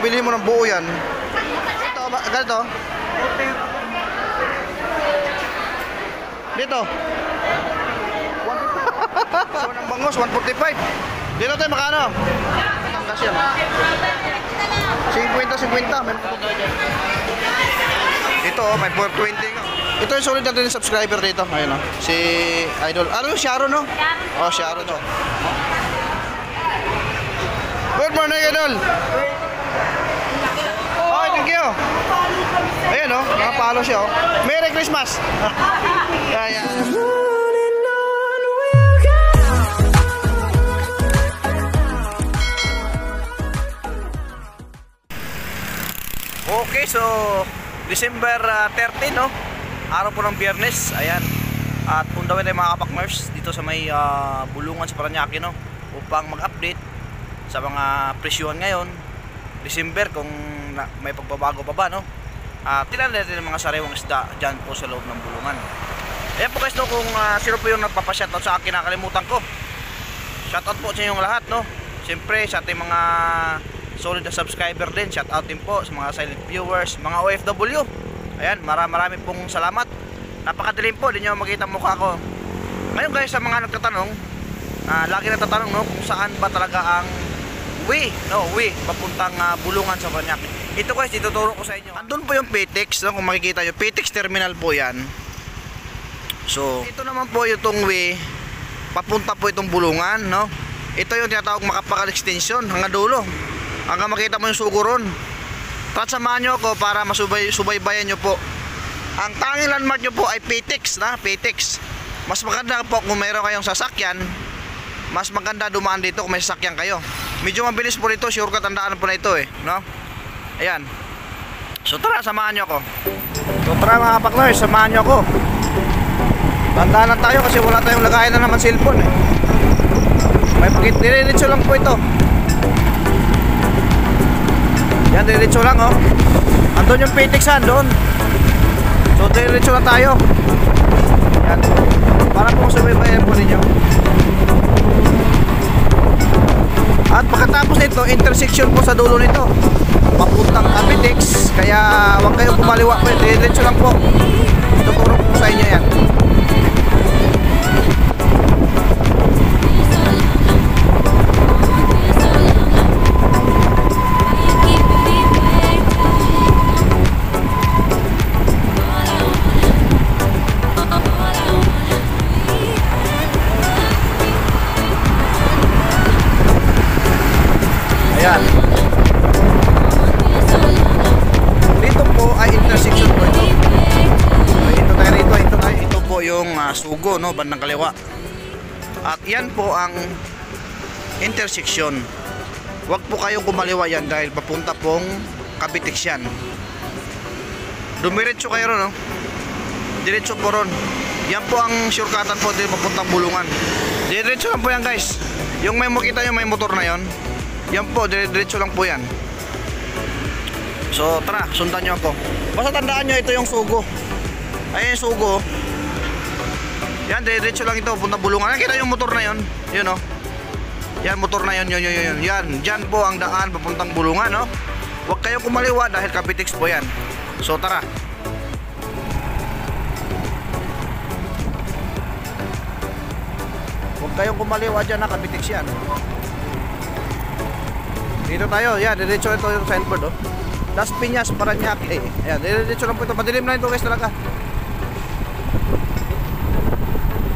bibili mo ng buo yan. Ito, ganito. Dito. So, ng bangus, 145. Dito tayo makano? Matangkas yan. 50-50. Ito, may 420 nga. Ito yung solid natin yung subscriber dito. Ayun o. Si Idol. Ano yung Sharon, no? Oh, Sharon, no? Good morning, Idol. Oh, thank you. Ayan o, nakapalo siya o. Merry Christmas. Ayan. Okay, so December 13, no? Araw po ng Biyernes. Ayan. At undawin tayo mga kapakmers dito sa may bulungan sa Paranaque, no? Upang mag-update sa mga presyon ngayon December kung may pagbabago pa ba, no? Tinan natin ang mga sariwang isda dyan po sa loob ng bulungan. Ayan po guys, no? Kung sino po yung nagpapashoutout sa akin, nakalimutan ko. Shoutout po sa inyong lahat, no? Siyempre sa ating mga solid na subscriber din, shoutout din po sa mga silent viewers, mga OFW. Ayan, marami pong salamat. Napakadilim po, di nyo makita mukha ko. Ngayon guys, sa mga nagtatanong, lagi nagtatanong, no, kung saan ba talaga ang way papuntang bulungan sa Paranaque. Ito guys, ituturo ko sa inyo. Andun po yung PTEX, no, kung makikita nyo, PTEX terminal po yan. So, ito naman po itong way papunta po itong bulungan, no. Ito yung tinatawag Makapagal extension hanggang dulo, hanggang makita mo yung suguron. At samahan nyo ako para masubaybayan nyo po. Ang tanging landmark nyo po ay PTEX, na PTEX. Mas maganda po kung mayroon kayong sasakyan, mas maganda dumaan dito kung may sasakyan kayo. Medyo mabilis po dito, sure ka tandaan po na ito eh, no? Ayan. So tara, samahan nyo ako. So tara mga kapaknoy, samahan nyo ako. Tandaan lang tayo kasi wala tayong lagayan na naman cellphone eh. May pagkitiritso lang po ito. Yan, diretso lang oh. Andun yung PTEX, doon. So diretso lang tayo. Yan. Para po subaybayan po ninyo. At pagkatapos nito, intersection po sa dulo nito, papuntang PTEX. Kaya huwag kayong kumaliwa po. Diretso lang po. Tuturo po sa inyo yan. Ayan. Dito po ay intersection po ito. Ito tayo rito, ito po yung sugo, no, bandang kaliwa. At yan po ang intersection. Huwag po kayong kumaliwa yan dahil papunta pong PTEX yan. Dumiretso kayo ron, no? Diretso po ron. Yan po ang shortcutan po din papuntang bulungan. Diretso lang po yan guys. Yung may makita nyo may motor na yon, yan po, diretso lang po yan. So tara, sundan nyo ako. Basta tandaan nyo, ito yung sugo. Ayan yung sugo. Yan, diretso lang ito, punta bulungan. Nakita yung motor na yon, yun o. Yan, motor na yon, yun. Yan, dyan po ang daan papuntang bulungan, no. Huwag kayong kumaliwa dahil PTEX po yan. So tara. Huwag kayong kumaliwa dyan, PTEX yan. Dito tayo, yan, diretso ito yung signboard, oh. Las Piñas, Paranaque. Ayan, diretso lang po ito. Madilim na ito guys talaga.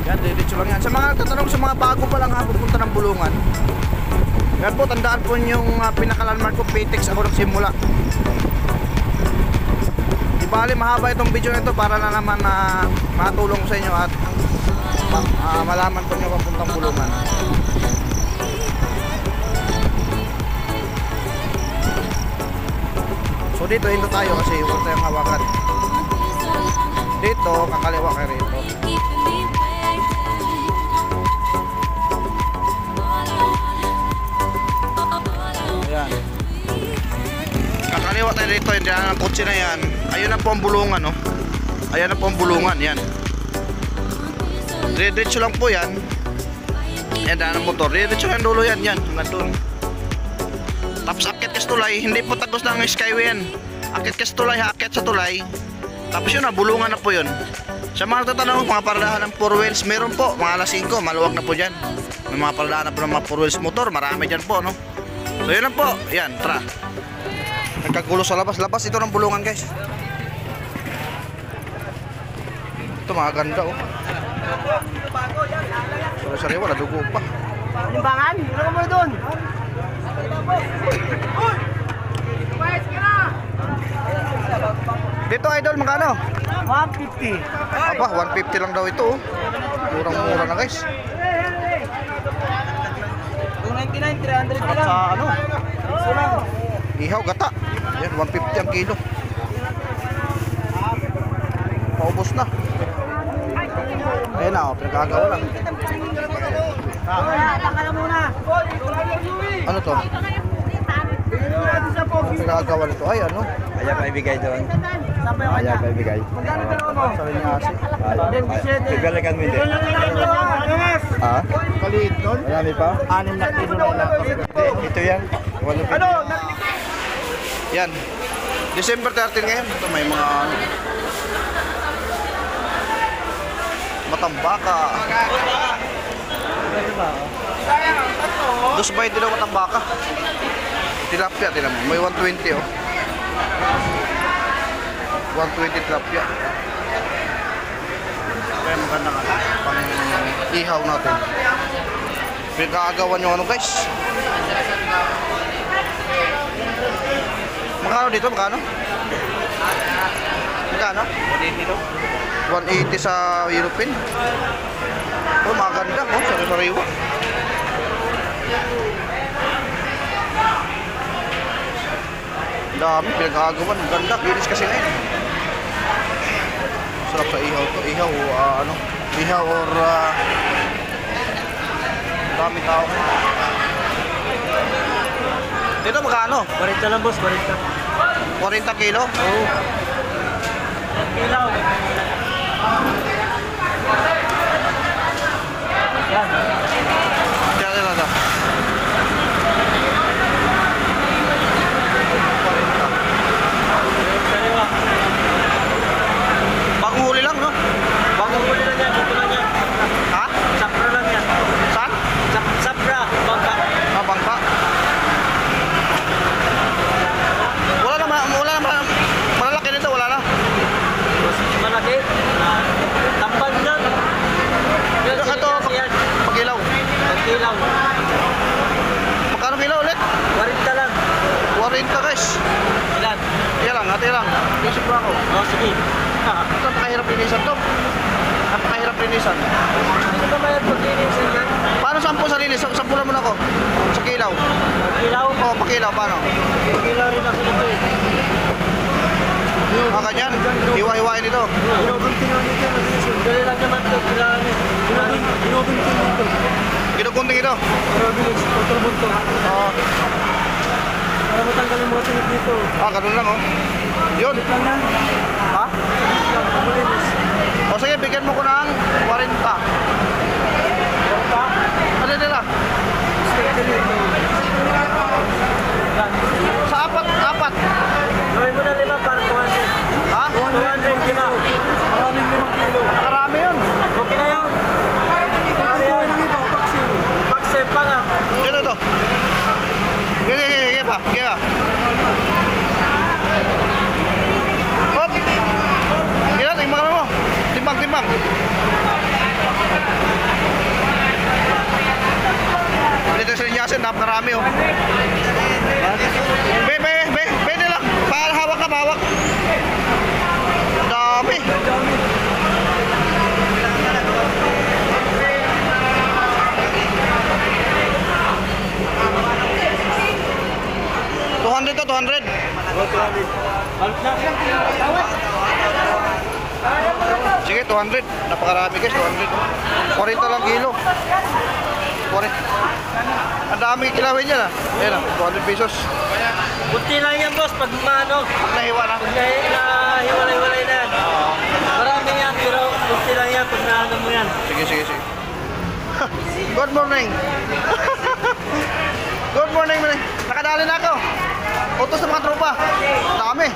Yan, diretso lang yan. Sa mga tatanong, sa mga bago pa lang pupunta ng bulungan, yan po, tandaan po yung pinaka-landmark ko, PTEX ako nagsimula. Di bali, mahaba itong video nito para na naman matulong sa inyo at malaman po nyo papuntang bulungan. So dito, hinto tayo kasi huwag tayong hawakan. Dito, kakaliwa kayo rito. Ayan. Kakaliwa tayo dito, hindi na ang kotse na yan. Ayun na po ang bulungan, no? Ayan na po ang bulungan, yan. Diretso lang po yan. Yan, daan ang motor. Diretso lang dulo yan, yan. Hanggang doon. Tapos akit ka sa tulay, hindi po tagos ng skyway yan. Akit ka sa tulay, akit sa tulay. Tapos yun na, bulungan na po yun. Sa mga tatanong, mga paradahan ng 4 wheels, meron po, mga alas 5, maluwag na po dyan. May mga paradahan na po ng mga 4 wheels motor, marami dyan po, no? So yun lang po, yan, tara. Nagkagulo sa labas, labas ito ng bulungan guys. Ito mga ganda oh. Sorry, wala dugo pa. Limbangan? Ano ka muna doon? Dito idol, magkano? 150. Aba, 150 lang daw ito oh. Murang-mura na guys. 299, 300 Sarap lang. sa ano? Iso lang. Ihaw, gata. Yan, 150 ang kilo. Paubos na. Ayan na, pinagkagawa lang. Baka na muna. Ano to? Pinagkagawa nito. Ay, ano? Ayaw pa ibigay doon. Sabi ako Ayaw pa ibigay. Magkano dalawa mo? Sabi niya kasi. Ibalikan mo din. Ha? Kaliit nun? Marami pa? 6 na kilo na lang. Ito yan. Walo pa. Ano? Yan. December 13 ngayon. Ito may mga ano. Matambaka. Dos by din ang matambaka. Tilapia, tinan mo. May 120 oh. 120 tilapia. Kaya maganda ka. Pang ihaw natin. Pinagkagawan yung ano guys. Magkano dito? Magkano? Magkano? 180 sa European. Oh, maganda. Oh, sari-sariwa. Dami pinagkagawan. Ganda. Linis kasi ngayon. Sarap sa ihaw to. Ihaw, ano? Ihaw or dami tao. Dito magkano? 40 lang boss, 40. 40 kilo? Oo. Kilaw. Yan. Kaya nila na. Bagong huli lang, no? Bagong huli lang yan, dito lang yan. Ha? Sapra lang yan. Saan? Sapra, bangka. Ah, bangka. Wala naman. Malalaki nito, wala na. Malaki. Tambal na. Yan, Ito, yan. pagilaw. Kilaw. Magkano kilo ulit? 40 lang. 40 guys. Ilan? Kaya lang, ate lang. Isip ko ako. Oh, sige. Ito, napakahirap linisan to. Napakahirap linisan. Ano ba mayroon pag-linisan yan? Paano 10 sa linis? Sampulan mo na ako. Sa kilaw. Kilaw? Oo, pakilaw. Paano? Kilaw rin ako nito eh. Ah, ganyan. Hiwa-hiwain ito. Ginugulting ako nito. Dali lang naman ito. Ginugulting nito. Kinukunting ito. Para bilis. Kontrolbon to. Oo. Para matanggalin mo ito dito. Ah, ganun lang oh. Yun. Lang yan. Ha? Pabulinis. O sige, bigyan mo ko ng 40. Ano nila? Sa apat. Gawin mo na 5 para 200. Ha? 200 kilo. Maraming 5 kilo. Nakarami yun. Okay na yun. Ano yan? Paksip pa nga. Dito to. Gaya pa. Gaya. Hop. Gaya, timbang mo. Timbang. Dito sa Linyasin, napakarami oh. Be nila. Hawak ka, hawak. Dami. $200 to, 200. Sige, 200. Napakarami guys, 200. 40 lang kilo. 40. Ang daming kilawin niya na. Ayan na, 200 pesos. Kunti lang yan boss pag maano. Pag nahiwa na. Hiwalay-walay na yan. Marami yan pero kunti lang yan pag naano mo yan. Sige. Good morning. Good morning, man. nadali na ako. Utos ng mga tropa. Dami.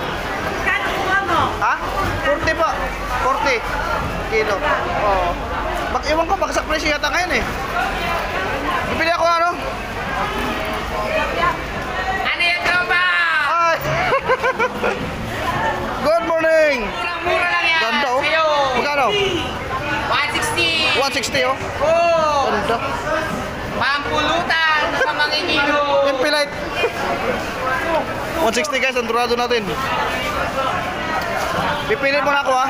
Ha? 40 po. 40 kilo. Oo. Iwan ko, bagsak presyo yata ngayon eh. Bibili ako ano? Ano yung tropa? Ay! Good morning! Mura lang yan. Ganda oh. Sa'yo. Magkano? 160. 160 oh. Oh, Ganda. pampulutan sa manginginom. Yung pilite. 160 guys, ang durado natin. Pipili mo na ako ha.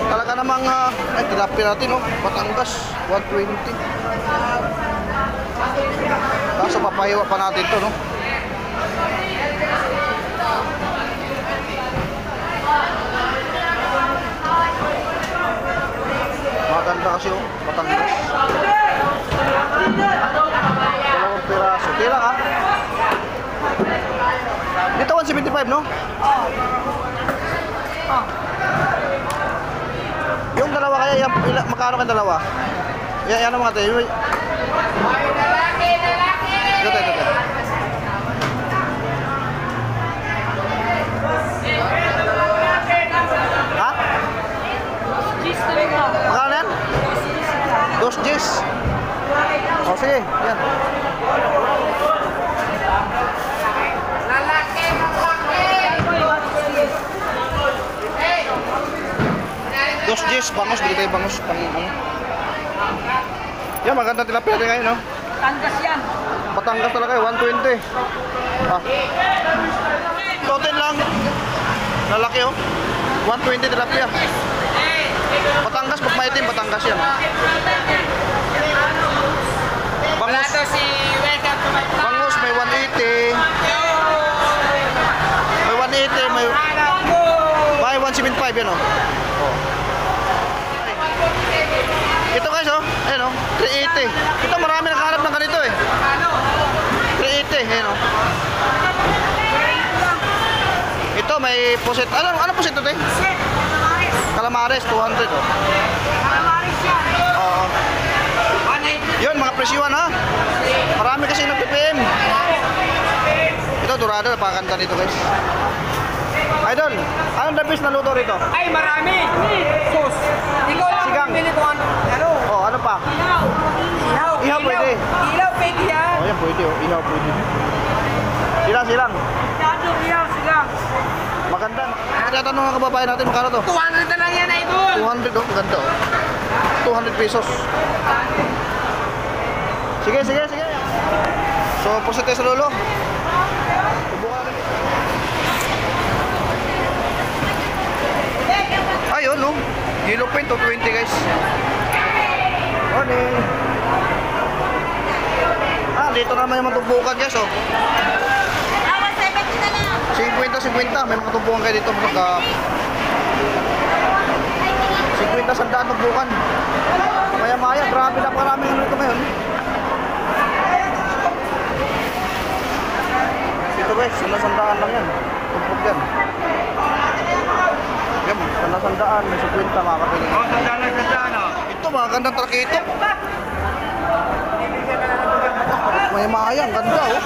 Talaga namang, ay tilapia natin oh. Batangas, 120. Kaso papahiwa pa natin to no. Maganda kasi oh, Batangas. Dalawang piraso. Tila ha. Dito 175 no? Yung dalawa kaya, magkano ka dalawa? Yan ang mga tayo. Lalaki, lalaki. Ito. Ha? Magkano yan? 2 Gs. O sige, yan. Lalaki, lalaki. 2 Gs, bangos, bili tayo bangos. Yan, maganda tilapia natin ngayon, no? Tanggas yan. Batangas talaga, 120. Ah. Totin lang. Lalaki, oh. 120 tilapia. Batangas, pag maitim, Batangas yan. Wala Bangus, to si Welcome to my vlog. bangus, may 180. May 180, Hanap mo. may 175 yan, oh. Oh. Ito guys, oh. Ayan, oh. 380. Ito, marami nakahanap ng ganito, eh. 380, ayan, oh. Ito, may pusit. Ano pusit ito, eh? Calamares, 200, oh. Oo. Yun, mga presyuan, ha? Marami kasi nag-PPM. Ito, durado, napakaganda dito, guys. Idol, anong the best na luto rito? Ay, marami. Sus. Ikaw lang Sigang. pili ko ano. Oh, ano pa? Ilaw. Ihaw pwede. Ilaw pwede yan. Oh, yan pwede, oh. Ilaw pwede. Silang. Ilaw silang. Maganda. Tinatanong ang kababayan natin, magkano to? 200 na lang yan, idol. 200, oh. Maganda, oh. 200 pesos. Sige. So, pusit tayo sa lolo. Subukan natin. Ayun, no? Yellow paint, 220 guys. Morning. Dito naman yung mga tumpukan guys, oh. 50, may mga tumpukan kayo dito. 50 sandaan tumpukan. Maya, grabe na maraming ano ito ngayon. Ito guys, sandaan lang yan. Tumpok yan. Yan, sandaan, may 50 makakapili. Oh, sandaan, oh. Ito, mga gandang trakito. Maya, ang ganda, oh.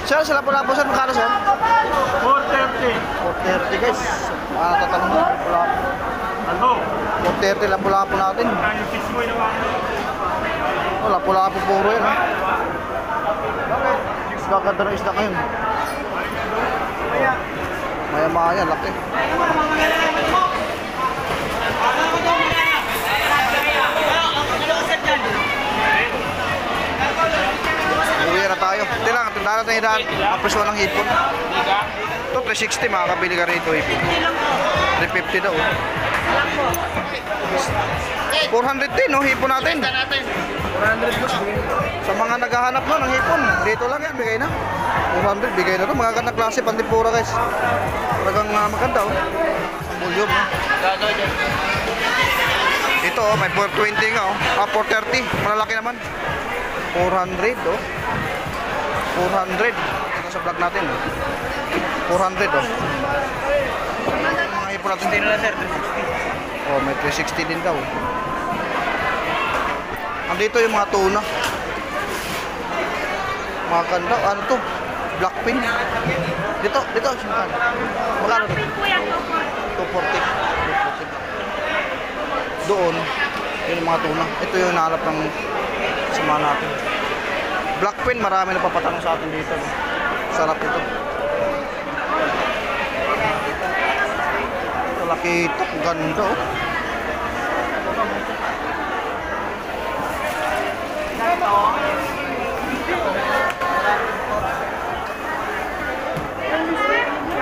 Sir, sila po sir, magkano sir? 430. 430 guys. Tatanong mo, pula. Ano? 430 lang pula po natin. Kaya yung fish mo yung Wala, pula po puro yan. Gaganda ng isda ngayon. Maya, laki. Uwi na tayo. Hindi lang, tindahan natin hidaan. Ang presyo ng hipon. Ito, 360, makakabili ka rito hipon. 350 daw. 410, no, hipon natin. 400 plus. Sa mga naghahanap no, ng hipon, dito lang yan, bigay na. 400, bigay na to. Magagandang klase, pantipura guys. Talagang maganda, oh. Volume, no? Ito, oh, may 420 nga, oh. 430, malalaki naman. 400, oh. 400. Ito sa vlog natin, oh. 400, oh. Mga hipon natin. Oh, may 360 din daw. Andito yung mga tuna. Mga ganda. Ano to? Blackfin. Dito. Simpan. Magkano to? 240. 240. Doon, yun yung mga tuna. Ito yung nahanap ng samahan natin. Blackfin, marami na papatanong sa atin dito. Sarap ito. Ito, laki ito. Ganda, oh.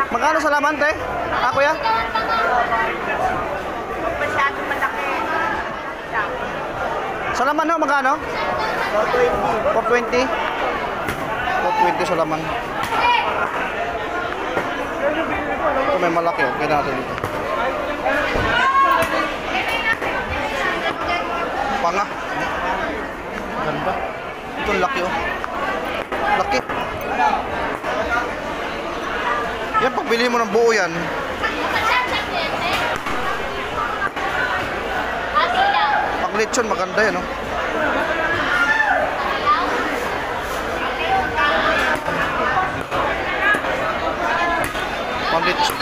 Magkano sa laman, te? Kuya? Masyado malaki. Sa laman, no? Magkano? 420. 420 sa laman. Ito may malaki, oh. Kaya natin ito. Panga. Ganda. Ito laki, oh. Laki. Yan, pagbili mo ng buo yan. Pag lechon, maganda yan, oh. Pag lechon,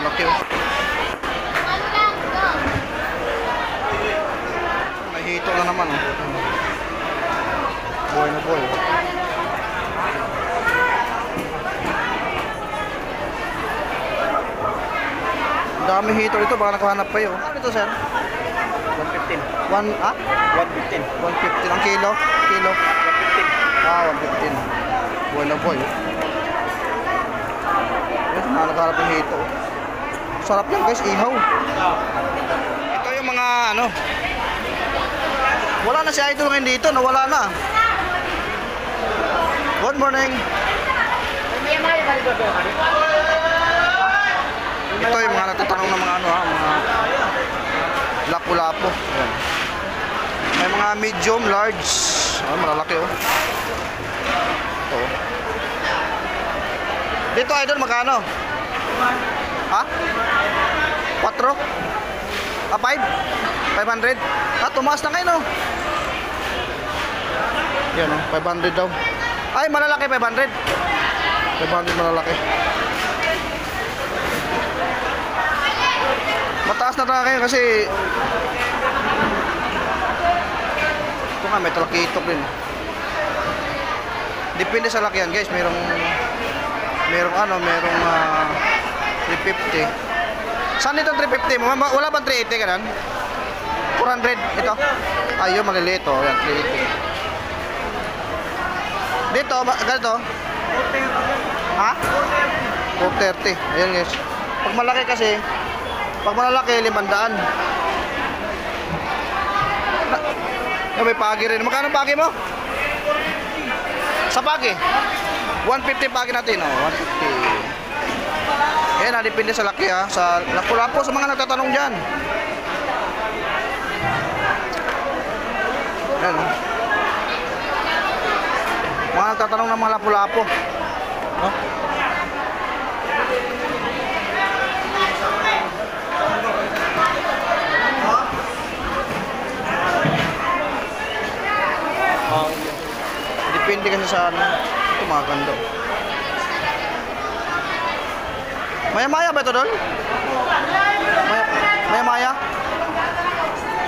laki, oh. Nahihito na naman, oh. Buhay na buhay, oh. Dami hito ito, baka nakahanap pa yun. Ano ito, sir? 115. 1, ah? 115. 150 ang kilo? Kilo? 115. Ah, 115. Buhay na buhay. Ito, nakahanap ng hito. Sarap yan, guys, ihaw. Ito yung mga, ano, wala na si Idol ngayon dito, nawala na. Good morning. Ito yung mga natatanong ng mga ano ha, mga lapu-lapu. Ayan. May mga medium, large. Ah, malalaki, oh. Ito, oh. Dito, Idol, magkano? Ha? 4? Ah, 5? 500? Ah, tumaas na ngayon, oh. Yan, oh, 500 daw. Ay, malalaki, 500. 500 malalaki. Mataas na tayo ngayon kasi ito nga, may talakitok din. Depende sa lakihan, guys. Merong 350. Saan ito 350? Wala bang 380 ganun? 400 ito? Ayun, maliliit, oh. Yan, 380. Dito, ganito? Ha? 430. Ayan, guys. Pag malaki kasi, pag malalaki, 500. May pagi rin. Magkano pagi mo? Sa pagi? 150 pagi natin, oh. 150. Ayan, depende sa laki, ha. Sa lapu-lapu, sa mga nagtatanong dyan. Ayan, oh. Mga nagtatanong ng mga lapu-lapu. Oh. Depende kasi sa ano. Ito mga ganda. Maya-maya ba ito doon? Maya-maya?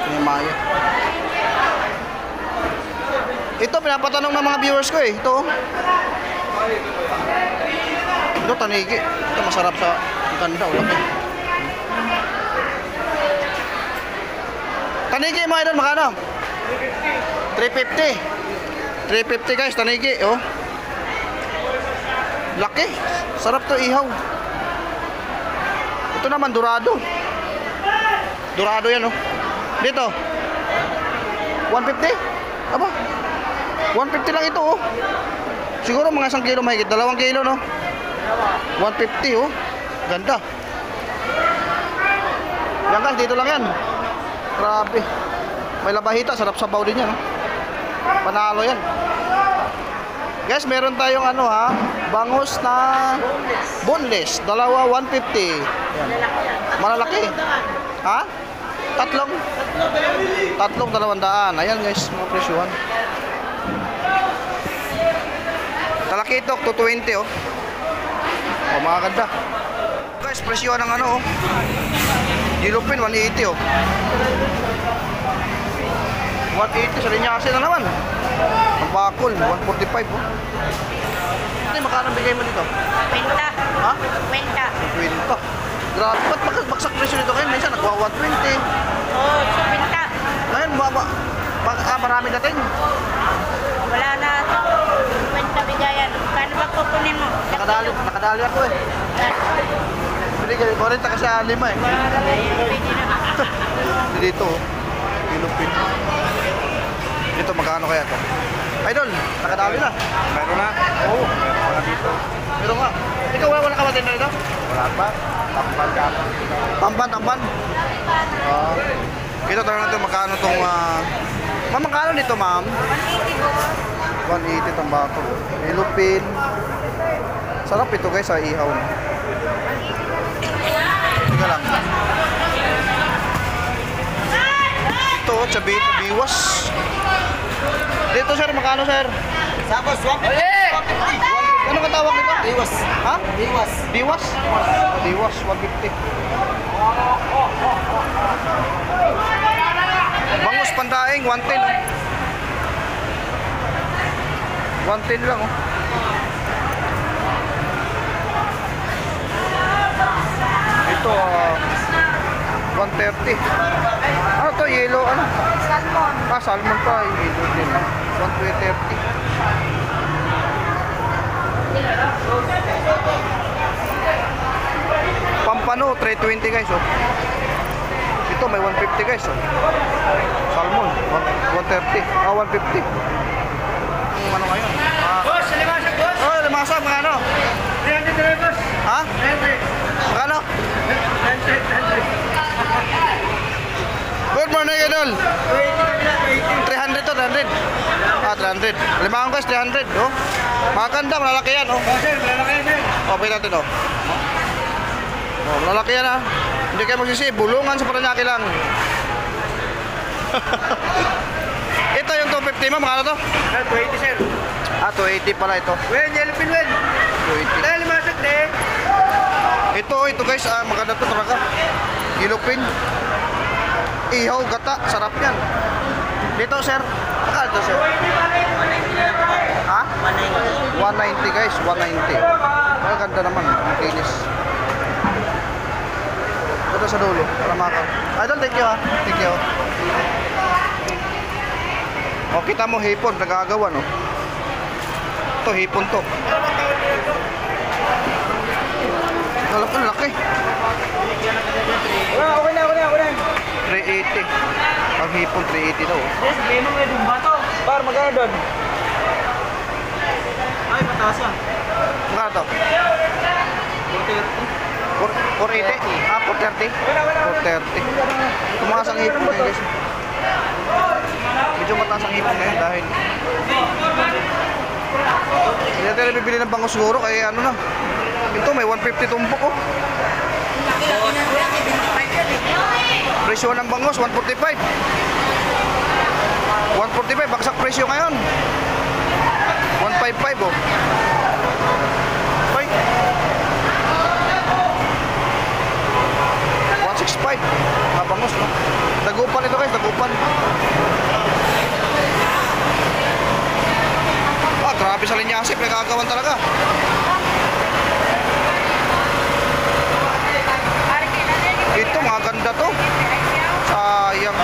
Maya-maya. Ito pinapatanong ng mga viewers ko, eh. Ito. Ito tanigi. Ito masarap sa ganda. Laki. Tanigi mo doon, magkano? 350. 350 guys, tanigi, oh. Laki. Sarap to ihaw. Ito naman dorado. Dorado yan, oh. Dito. 150? Aba. 150 lang ito, oh. Siguro mga 1 kilo mahigit, 2 kilo, no. 150, oh. Ganda. Yan guys, dito lang yan. Grabe. May labahita, sarap sabaw din yan, oh. Panalo yan. Guys, meron tayong ano ha, bangus na boneless. Dalawa 150. Yan. Malalaki. Ha? Tatlong 200. Ayan guys, mga presyuhan. Talakitok, 220 oh. Oh, mga ganda. Guys, presyuhan ng ano oh. Yellow pin, 180 oh. 180 sa linyase na naman. Ang bakol, 145 oh. Ate, makano bigay mo dito? 20. Ha? 20. 20. Grabe, ba't baksak presyo dito kayo? Minsan nagwa 120. Oh, 50. Ngayon, marami dating. Wala na. 20 bigayan. Kano ba kukunin mo? Nakadali ako eh. Hindi kayo, 40 kasi 5 eh. Pwede na. Dito oh. Ilupin. Dito, magkano kaya to? Idol, nakadali na. Meron na. Oo. Meron na dito. Meron nga. Ikaw, wala ka ba din na dito? Wala pa. Tampan ka. Tamban. Ito tanong natin magkano tong ma'am, magkano nito ma'am? 180 tambako. Ilupin. Sarap ito guys sa ihaw. Tika lang. Ito, chabito, biwas. Dito sir, magkano sir? Sapos, swap. Ano katawag nito? Diwas. Ha? Diwas. Diwas? Diwas, 150. Bangus pandaing, 110. 110 lang oh. Ito 130. Ano to, yellow ano? Salmon. Salmon pa, yellow din. 130. Pampano, 320 guys oh. Ito may 150 guys oh. Salmon, 130. 150. Yung ano ngayon? Boss, limasag, boss. Oh, limasag, magkano? 300 boss. Ha? 300. Magkano? 100. Good morning, idol. 20 300 to, 300. 300. Limangan guys, 300 oh. Maganda, malalaki yan oh. Sir, malalaki yan, sir. Okay natin oh. Oh, malalaki yan ah. Hindi kayo magsisi, bulungan sa Paranaque lang. Ito yung 250 ma'am, magkano to? 20, sir. 280 pala ito. Wen, yellow pin, wen. 280. Dahil limasag, de. Ito guys, maganda to talaga. Ilupin. Ihaw, gata, sarap yan. Dito sir, magkano to sir? Ha? 190 guys, 190. Ay, ganda naman, ang kinis. Ito sa dulo, para makakaw. Idol, thank you ha. Thank you. O, kita mo hipon, nagagawa no. Ito, hipon to. Laki, laki. Okay na. 380. Ang hipon, 380 daw. Yes, bemo nga yung bato. Par, magkano doon? Ay, pataas ah. Magkano to? 480? 430? 430. Tumakas ang hipon ngayon guys. Medyo mataas ang hipon ngayon dahil hindi natin bibili ng bangus siguro kaya ano na. Ito may 150 tumpok oh. Presyo ng bangus 145. 145 bagsak presyo ngayon. 155 oh. Ay. 165. Bangus no. Dagupan ito guys, dagupan. Grabe sa linyasip, nagagawan talaga. Ito, mga ganda to. Sayang.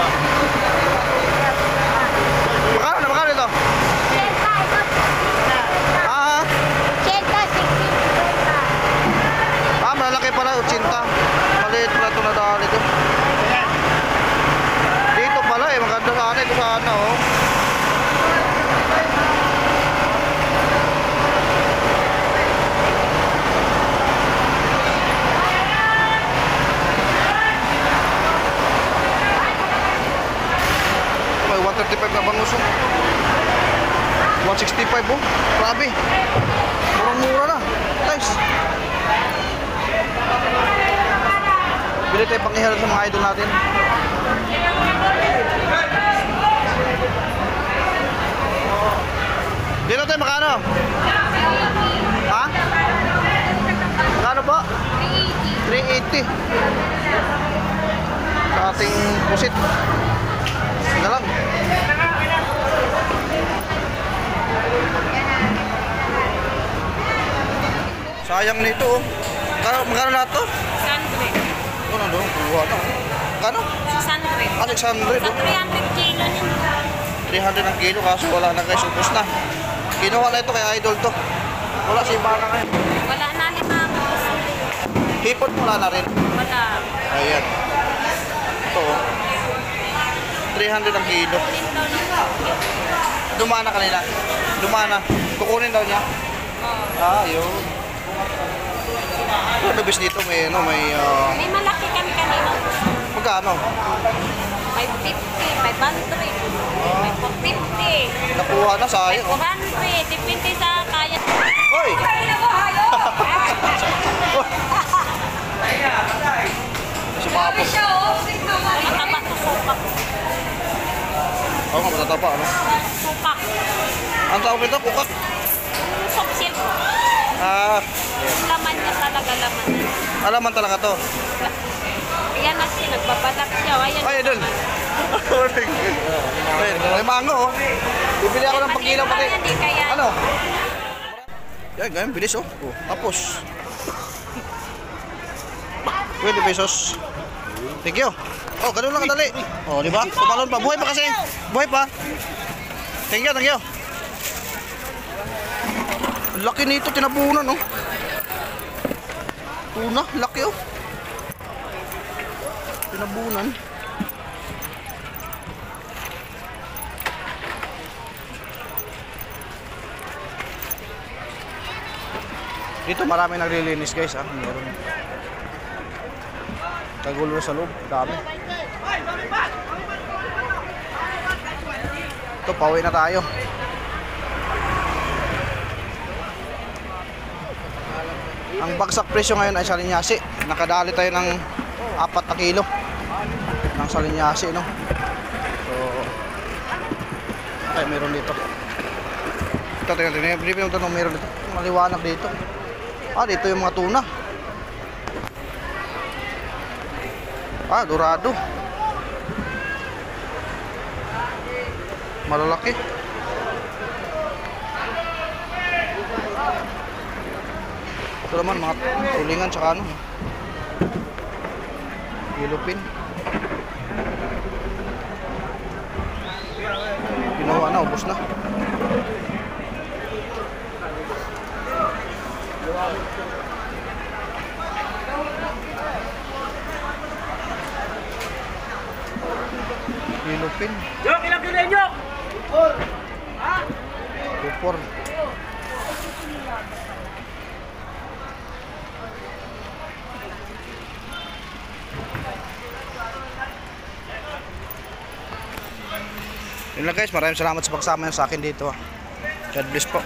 Magkano ito? Malaki pala, 80. Maliit pala ito na dahil ito. Dito pala maganda sana ito sana oh. May 135 na bangus oh. 165 oh. Grabe. Murang-mura na. Nice. Bili tayo pangihalo sa mga idol natin. Dito tayo makano? Ha? Makano po? 380. Sa ating pusit. Sige lang. Sayang nito oh. Magkano lahat to? 600. Ano doon? Kuha na. Magkano? 600. Ah, 600 Sa oh. 300 kilo niya. 300 ang kilo kaso wala na guys, ubos na. Kinuha na ito kay idol to. Wala si Bana ngayon. Wala na 5. Hipot wala na rin. Wala. Ayan. Ito oh. 300 ang kilo. Kunin daw ng Dumana kanina. Dumana. Kukunin daw niya. Oo. Ah, yun. Ano bis dito may ano, may May malaki kami kanina. magkano? 550, 500, 550, Nakuha na sayang. Oh. 400, depende sa kaya. Hoy! Si Papo. Mataba to supak. Oo nga, matatapa ano? Supak. Ang tawag nito, kukak. Soksil. Ah, Yung laman niya talaga laman. alaman talaga to. Ayan na siya, nagbabalak siya. Ayan. Ay, idol. Ayun, may mango oh. Bibili ako ng pagkilaw pati. Hindi kaya. Ano? Yan, ganyan, bilis oh. Oh, tapos. 20 pesos. Thank you. Oh, ganun lang kadali. Oh, di ba? Tumalon pa. Buhay pa kasi. Buhay pa. Thank you, thank you. Laki nito, tinabunan oh. Tuna, laki oh. Tinabunan. Dito marami naglilinis guys ah. Meron. Kagulo sa loob, dami. Ito, pauwi na tayo. Ang bagsak presyo ngayon ay salinyasi. Nakadali tayo ng 4 na kilo ng salinyasi, no? So, ay, meron dito. Ito, tingnan. Meron dito. Maliwanag dito. Ah, dito yung mga tuna. Ah, dorado. Malalaki. Ito naman mga tulingan tsaka ano. Yellowfin. Ginawa na, ubos na. Yellowfin. Yok, ilang kilo yun, Yok? Kupor. Yun lang guys, maraming salamat sa pagsama nyo sa akin dito. God bless po.